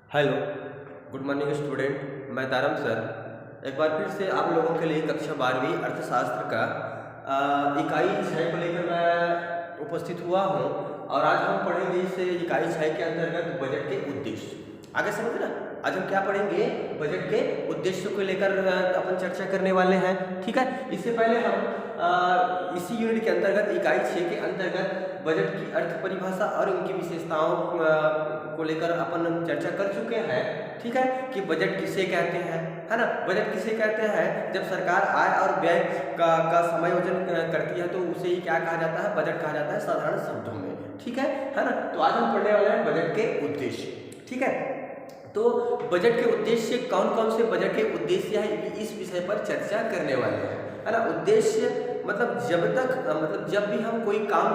Hello, good morning student. मैं तारम sir एक बार फिर से आप लोगों के लिए कक्षा 12वीं अर्थशास्त्र का इकाई 6 को लेकर मैं उपस्थित हुआ हूं। और आज हम पढ़ेंगे इस इकाई 6 के अंतर्गत बजट के उद्देश्य। आगे समझ ना, आज हम क्या पढ़ेंगे, बजट के उद्देश्य को लेकर अपन चर्चा करने वाले हैं। ठीक है, इससे पहले हम इसी यूनिट के अंतर्गत इकाई 6 के अंतर्गत बजट की अर्थ परिभाषा और उनकी विशेषताओं को लेकर अपन चर्चा कर चुके हैं। ठीक है, कि बजट किसे कहते हैं, है ना। बजट किसे कहते हैं, जब सरकार आय और व्यय का समायोजन करती है तो उसे ही क्या कहा जाता है, बजट कहा जाता है साधारण शब्दों में। ठीक है ना। तो आज हम पढ़ने वाले हैं बजट के उद्देश्य। ठीक है, तो बजट के उद्देश्य कौन कौन से बजट के उद्देश्य है, इस विषय पर चर्चा करने वाले हैं, है ना। उद्देश्य मतलब जब भी हम कोई काम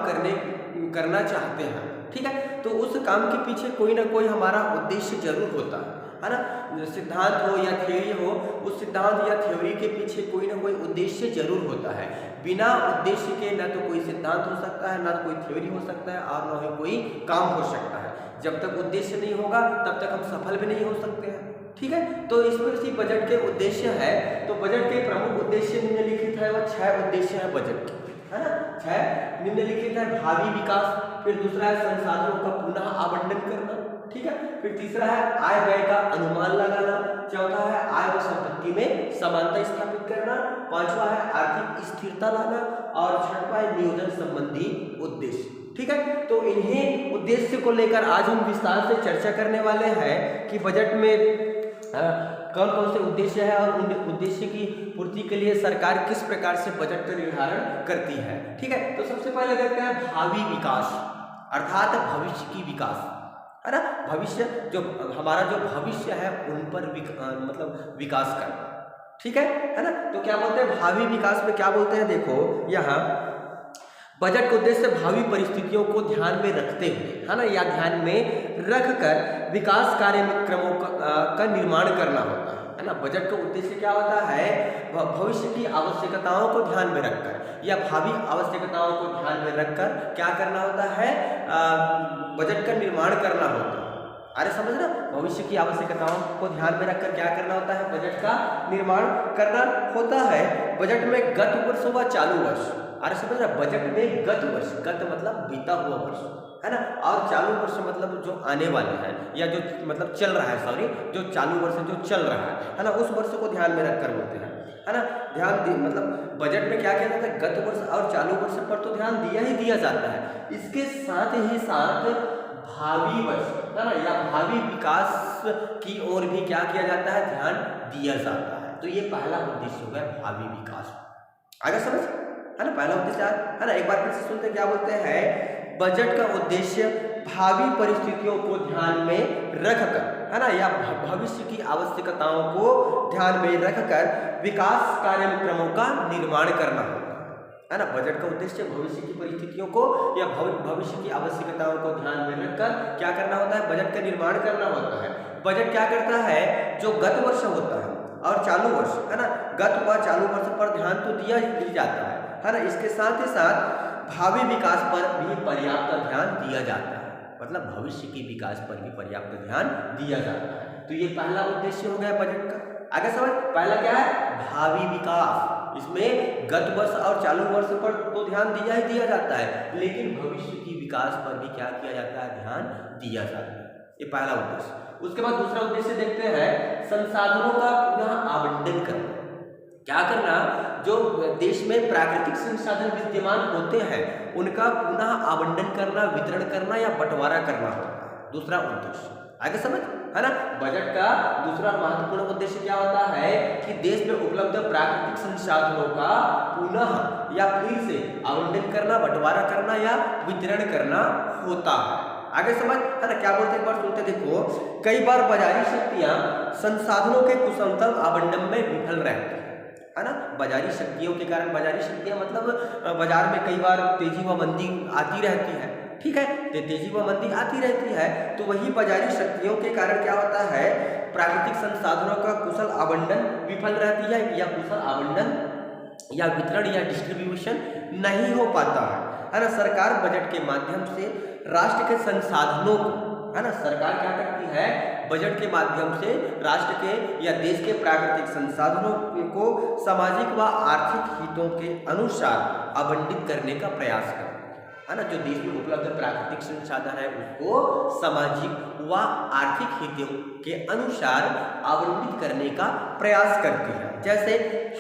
करना चाहते हैं, ठीक है, तो उस काम के पीछे कोई ना कोई हमारा उद्देश्य जरूर होता है ना। सिद्धांत हो या थ्योरी हो, उस सिद्धांत या थ्योरी के पीछे कोई ना कोई उद्देश्य जरूर होता है। बिना उद्देश्य के ना तो कोई सिद्धांत हो सकता है, ना कोई थ्योरी हो सकता है, और ना ही कोई काम हो सकता है। जब तक उद्देश्य नहीं होगा तब तक हम सफल भी नहीं हो सकते हैं। ठीक है, तो इसमें इसी बजट के उद्देश्य है। तो बजट के प्रमुख उद्देश्य निम्नलिखित है, वह 6 उद्देश्य है बजट के, है ना। 6 निम्नलिखित है, भावी विकास, फिर दूसरा है संसाधनों का पुनः आवंटन करना, ठीक है, फिर तीसरा है आय व्यय का अनुमान लगाना, चौथा है आय व संपत्ति में समानता स्थापित करना, पांचवा है आर्थिक स्थिरता लाना, और छठवा है नियोजन संबंधी उद्देश्य। ठीक है, तो इन्हीं उद्देश्य को लेकर आज हम विस्तार से चर्चा करने वाले हैं कि बजट में कौन कौन से उद्देश्य है और उन उद्देश्य की पूर्ति के लिए सरकार किस प्रकार से बजट का निर्धारण करती है। ठीक है, तो सबसे पहले करते हैं भावी विकास, अर्थात भविष्य की विकास, है ना। भविष्य जो हमारा जो भविष्य है उन पर मतलब विकास करना। ठीक है ना। तो क्या बोलते हैं भावी विकास में, क्या बोलते हैं, देखो यहाँ बजट का उद्देश्य भावी परिस्थितियों को ध्यान में रखते हुए, है ना, या ध्यान में रखकर विकास कार्यक्रमों का निर्माण करना होता है ना। बजट का उद्देश्य क्या होता है, भविष्य की आवश्यकताओं को ध्यान में रखकर या भावी आवश्यकताओं को ध्यान में रखकर क्या करना होता है, बजट का निर्माण करना होता है। अरे समझ ना, भविष्य की आवश्यकताओं को ध्यान में रखकर क्या करना होता है, बजट का निर्माण करना होता है। बजट में गत वर्ष व चालू वर्ष, अरे समझ रहा, बजट में गत वर्ष, गत मतलब बीता हुआ वर्ष, है ना, और चालू वर्ष मतलब जो आने वाले हैं या जो मतलब चल रहा है, सॉरी, जो चालू वर्ष जो चल रहा है ना, उस वर्ष को ध्यान में रखकर बोलते हैं, है ना। मतलब बजट में क्या किया जाता है, गत वर्ष और चालू वर्ष पर तो ध्यान दिया ही दिया जाता है, इसके साथ ही साथ भावी वर्ष, है ना, या भावी विकास की ओर भी क्या किया जाता है, ध्यान दिया जाता है। तो ये पहला उद्देश्य हो गया भावी विकास। आगे समझ, है ना, पहला उद्देश्य, है ना। एक बार फिर से सुनते हैं, क्या बोलते हैं, बजट का उद्देश्य भावी परिस्थितियों को ध्यान में रखकर, है ना, या भविष्य की आवश्यकताओं को ध्यान में रखकर विकास कार्यक्रमों का निर्माण करना होता है ना। बजट का उद्देश्य भविष्य की परिस्थितियों को या भविष्य की आवश्यकताओं को ध्यान में रखकर क्या करना होता है, बजट का निर्माण करना होता है। बजट क्या करता है, जो गत वर्ष होता है और चालू वर्ष, है ना, गत व चालू वर्ष पर ध्यान तो दिया ही जाता है ना। इसके साथ ही साथ भावी विकास पर भी पर्याप्त ध्यान दिया जाता है, मतलब भविष्य की विकास पर भी पर्याप्त ध्यान दिया जाता है। तो ये पहला उद्देश्य हो गया बजट का। आगे समझ, पहला क्या है, भावी विकास। इसमें गत वर्ष और चालू वर्ष पर तो ध्यान दिया ही दिया जाता है, लेकिन भविष्य की विकास पर भी क्या किया जाता है, ध्यान दिया जाता है। ये पहला उद्देश्य। उसके बाद दूसरा उद्देश्य देखते हैं, संसाधनों का पुनः आवंटन करना। क्या करना, जो देश में प्राकृतिक संसाधन विद्यमान होते हैं उनका पुनः आवंटन करना, वितरण करना या बंटवारा करना होता है, दूसरा उद्देश्य। आगे समझ, है ना। बजट का दूसरा महत्वपूर्ण उद्देश्य क्या होता है कि देश में उपलब्ध प्राकृतिक संसाधनों का पुनः या फिर से आवंटन करना, बंटवारा करना या वितरण करना होता है। आगे समझ, है ना। क्या बोलते हैं, एक बार सुनते, देखो, कई बार बाजारी शक्तियां संसाधनों के कुशलतम आवंटन में विफल रहती है ना। बाजारी शक्तियों के कारण, बाजारी शक्तियां मतलब बाजार में कई बार तेजी व मंदी आती रहती है, ठीक है, तेजी व मंदी आती रहती है। तो वही बाजारी शक्तियों के कारण क्या होता है, प्राकृतिक संसाधनों का कुशल आवंटन विफल रहती है, या कुशल आवंटन या वितरण या डिस्ट्रीब्यूशन नहीं हो पाता है ना। सरकार बजट के माध्यम से राष्ट्र के संसाधनों को है ना, सरकार क्या करती है, बजट के माध्यम से राष्ट्र के या देश के प्राकृतिक संसाधनों को सामाजिक व आर्थिक हितों के अनुसार आवंटित करने का प्रयास करती है ना। जो देश में उपलब्ध प्राकृतिक संसाधन है उसको सामाजिक व आर्थिक हितों के अनुसार आवंटित करने का प्रयास करती है। जैसे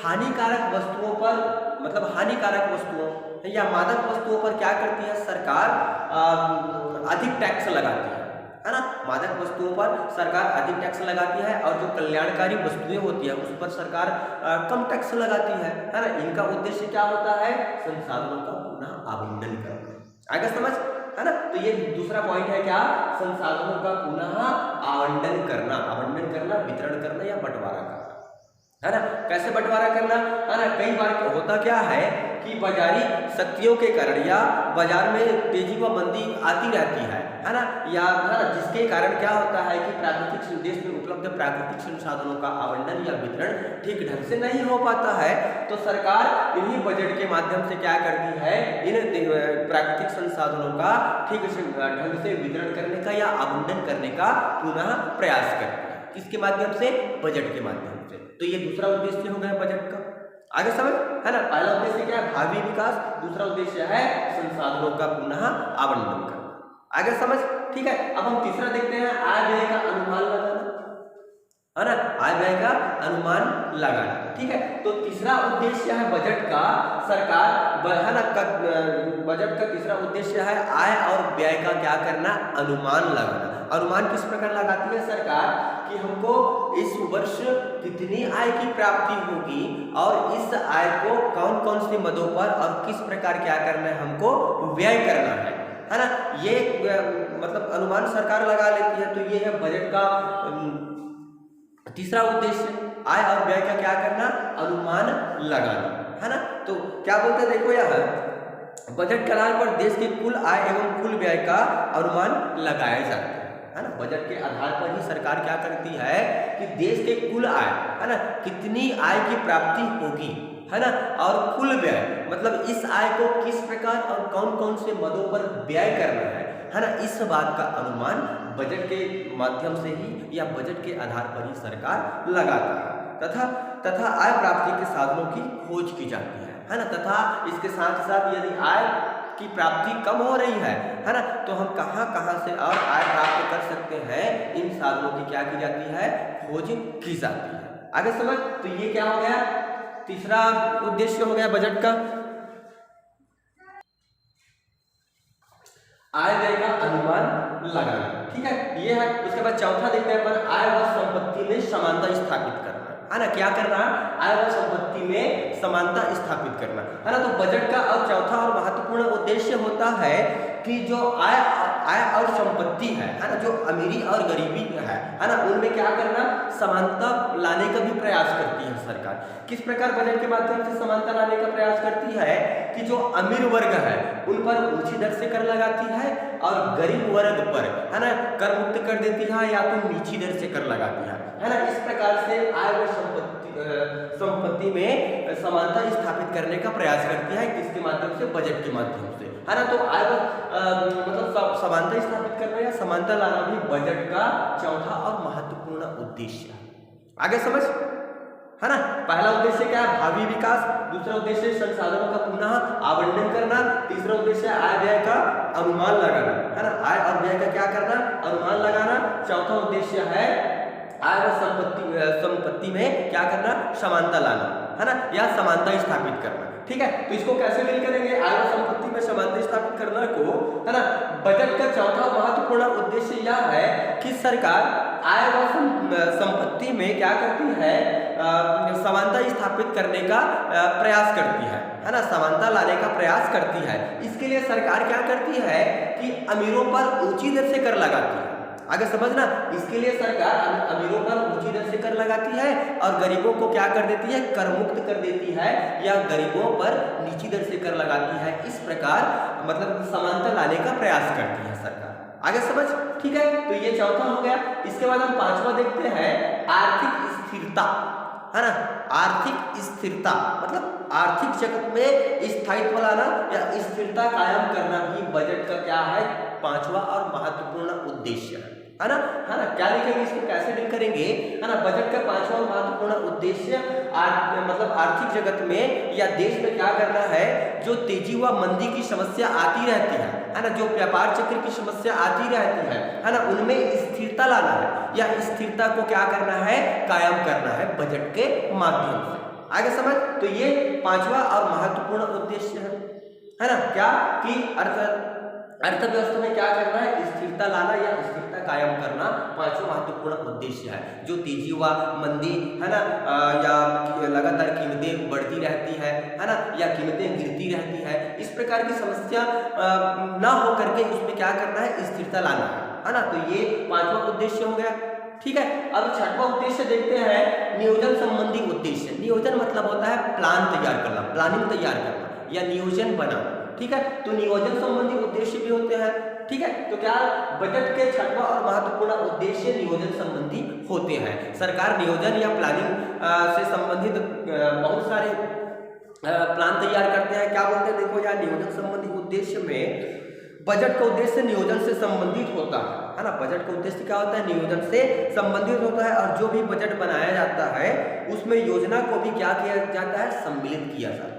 हानिकारक वस्तुओं पर, मतलब हानिकारक वस्तुओं या मादक वस्तुओं पर क्या करती है सरकार, अधिक टैक्स लगाती है ना। मादक वस्तुओं पर सरकार अधिक टैक्स लगाती है और जो कल्याणकारी वस्तुएं होती है उस पर सरकार कम टैक्स लगाती है ना। इनका उद्देश्य क्या होता है, संसाधनों का पुनः आवंटन करना। आगे समझ, है ना। तो ये दूसरा पॉइंट है क्या, संसाधनों का पुनः आवंटन करना, वितरण करना या बंटवारा करना, है ना। कैसे बंटवारा करना, है ना। कई बार होता क्या है कि बाजारी शक्तियों के कारण या बाजार में तेजी व मंदी आती रहती है ना, या है ना, जिसके कारण क्या होता है कि प्राकृतिक देश में उपलब्ध प्राकृतिक संसाधनों का आवंटन या वितरण ठीक ढंग से नहीं हो पाता है। तो सरकार इन्हीं बजट के माध्यम से क्या करती है, इन प्राकृतिक संसाधनों का ठीक ढंग से वितरण करने का या आवंटन करने का पुनः प्रयास करती है। किसके माध्यम से, बजट के माध्यम से। तो ये दूसरा उद्देश्य हो गया बजट का। आगे समझ, है ना। पहला उद्देश्य क्या है, भावी विकास, दूसरा उद्देश्य है संसाधनों का पुनः आवंटन करना। आगे समझ, ठीक है। अब हम तीसरा देखते हैं, आय व्यय का अनुमान लगाना, है ना, आय व्यय का अनुमान लगाना, ठीक है। तो तीसरा उद्देश्य है बजट का, सरकार है ना, बजट का तीसरा उद्देश्य है आय और व्यय का क्या करना, अनुमान लगाना। अनुमान किस प्रकार लगाती है सरकार कि हमको इस वर्ष कितनी आय की प्राप्ति होगी और इस आय को कौन कौन से मदों पर और किस प्रकार क्या करना है, हमको व्यय करना है ना। ये मतलब अनुमान सरकार लगा लेती है। तो ये है बजट का तीसरा उद्देश्य, आय और व्यय का क्या करना, अनुमान लगाना, है ना। तो क्या बोलते हैं, देखो यह बजट के आधार पर देश की कुल आय एवं कुल व्यय का अनुमान लगाया जाता है ना। बजट के आधार पर ही सरकार क्या करती है कि देश के कुल आय, है ना, कितनी आय की प्राप्ति होगी, है ना, और कुल व्यय मतलब इस आय को किस प्रकार और कौन कौन से मदों पर व्यय करना है ना, इस बात का अनुमान बजट के माध्यम से ही या बजट के आधार पर ही सरकार लगाता है। तथा आय प्राप्ति के साधनों की खोज की जाती है ना। तथा इसके साथ साथ यदि आय की प्राप्ति कम हो रही है ना, तो हम कहां कहां से और आय प्राप्त कर सकते हैं, इन साधनों की क्या की जाती है, खोज की जाती है। आगे समझ, तो ये क्या हो गया, तीसरा उद्देश्य हो गया बजट का आय व्यय का अनुमान लगाना, ठीक है, ये है। उसके बाद चौथा देखते हैं पर आय व संपत्ति में समानता स्थापित करना, है ना। क्या करना, आय व संपत्ति में समानता स्थापित करना, है ना। तो बजट का और चौथा और महत्वपूर्ण उद्देश्य होता है कि जो आय और संपत्ति है ना, जो अमीरी और गरीबी है ना, उनमें क्या करना, समानता लाने का भी प्रयास करती है सरकार। किस प्रकार बजट के माध्यम से समानता लाने का प्रयास करती है कि जो अमीर वर्ग है उन पर ऊंची दर से कर लगाती है और गरीब वर्ग पर, है ना, कर मुक्त कर देती है या तो नीची दर से कर लगाती है ना। इस प्रकार से आय व संपत्ति में समानता स्थापित करने का प्रयास करती है। किसके माध्यम से, बजट के माध्यम से, है ना। तो आय मतलब समानता स्थापित करना या समानता लाना भी बजट का चौथा और महत्वपूर्ण उद्देश्य है। आगे समझ, है ना। पहला उद्देश्य क्या है, भावी विकास, दूसरा उद्देश्य संसाधनों का पुनः आवंटन करना, तीसरा उद्देश्य आय व्यय का अनुमान लगाना, है ना। आय और व्यय का क्या करना, अनुमान लगाना। चौथा उद्देश्य है आय व संपत्ति में क्या करना, समानता लाना, है ना, या समानता स्थापित करना, ठीक है। तो इसको कैसे डील करेंगे, आय व संपत्ति में समानता स्थापित करना को, है ना। बजट का चौथा महत्वपूर्ण उद्देश्य यह है कि सरकार आय व संपत्ति में क्या करती है, समानता स्थापित करने का प्रयास करती है ना, समानता लाने का प्रयास करती है। इसके लिए सरकार क्या करती है कि अमीरों पर ऊंची दर से कर लगाती है। आगे समझना, इसके लिए सरकार अमीरों पर ऊंची दर से कर लगाती है और गरीबों को क्या कर देती है, कर मुक्त कर देती है या गरीबों पर नीची दर से कर लगाती है। इस प्रकार मतलब समानता लाने का प्रयास करती है सरकार। आगे समझ, ठीक है। तो ये चौथा हो गया। इसके बाद हम पांचवा देखते हैं आर्थिक स्थिरता, है ना, आर्थिक स्थिरता मतलब आर्थिक जगत में स्थायित्व लाना या स्थिरता कायम करना भी बजट का क्या है, पांचवा और महत्वपूर्ण उद्देश्य है ना। क्या लिखेंगे इसको, कैसे डील करेंगे, है ना। बजट का पांचवा और महत्वपूर्ण उद्देश्य मतलब आर्थिक जगत में या देश में क्या करना है, जो तेजी व मंदी की समस्या आती रहती है ना, जो व्यापार चक्र की समस्या आती रहती है ना, उनमें स्थिरता लाना है या स्थिरता को क्या करना है, कायम करना है बजट के माध्यम से। आगे समझ, तो ये पांचवा और महत्वपूर्ण उद्देश्य है ना, क्या कि अर्थव्यवस्था में क्या करना है, स्थिरता लाना या स्थिरता कायम करना पांचवा महत्वपूर्ण उद्देश्य है। जो तेजी व मंदी है ना, या लगातार कीमतें बढ़ती रहती है ना, या कीमतें गिरती रहती है, इस प्रकार की समस्या ना हो करके उसमें क्या करना है, स्थिरता लाना है ना। तो ये पांचवा उद्देश्य हो गया। ठीक है, अब छठवां उद्देश्य देखते हैं, नियोजन संबंधी उद्देश्य। नियोजन मतलब होता है प्लान तैयार करना, प्लानिंग तैयार करना या नियोजन बनाना। ठीक है, तो नियोजन संबंधी उद्देश्य भी होते हैं। ठीक है, तो क्या बजट के छठवां और महत्वपूर्ण उद्देश्य नियोजन संबंधी होते हैं। सरकार नियोजन या प्लानिंग से संबंधित बहुत सारे प्लान तैयार करते हैं। क्या बोलते हैं, देखो यार, नियोजन संबंधी उद्देश्य में बजट का उद्देश्य नियोजन से संबंधित होता है ना। बजट का उद्देश्य क्या होता है, नियोजन से संबंधित होता है। और जो भी बजट बनाया जाता है उसमें योजना को भी क्या किया जाता है, सम्मिलित किया जाता है।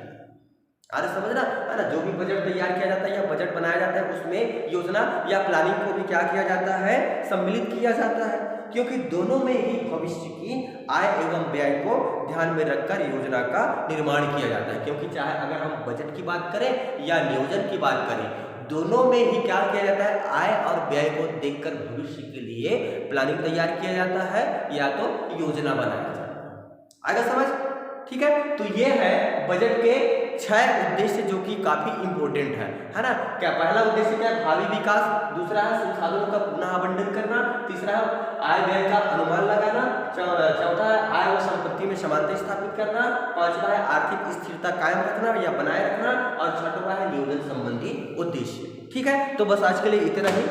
अरे समझना है ना, जो भी बजट तैयार किया जाता है या बजट बनाया जाता है उसमें योजना या प्लानिंग को भी क्या किया जाता है, सम्मिलित किया जाता है। क्योंकि दोनों में ही भविष्य की आय एवं व्यय को ध्यान में रखकर योजना का निर्माण किया जाता है। क्योंकि चाहे अगर हम बजट की बात करें या नियोजन की बात करें, दोनों में ही क्या किया जाता है, आय और व्यय को देखकर भविष्य के लिए प्लानिंग तैयार किया जाता है या तो योजना बनाया जाता है। आगे समझ, ठीक है। तो ये है बजट के 6 उद्देश्य जो कि काफी इंपॉर्टेंट है ना। क्या पहला उद्देश्य क्या है, भावी विकास। दूसरा है संसाधनों का पुनः आवंटन करना। तीसरा है आय व्यय का अनुमान लगाना। चौथा है आय व संपत्ति में समानता स्थापित करना। पांचवा है आर्थिक स्थिरता कायम रखना या बनाए रखना। और छठवां है नियोजन संबंधी उद्देश्य। ठीक है, तो बस आज के लिए इतना ही।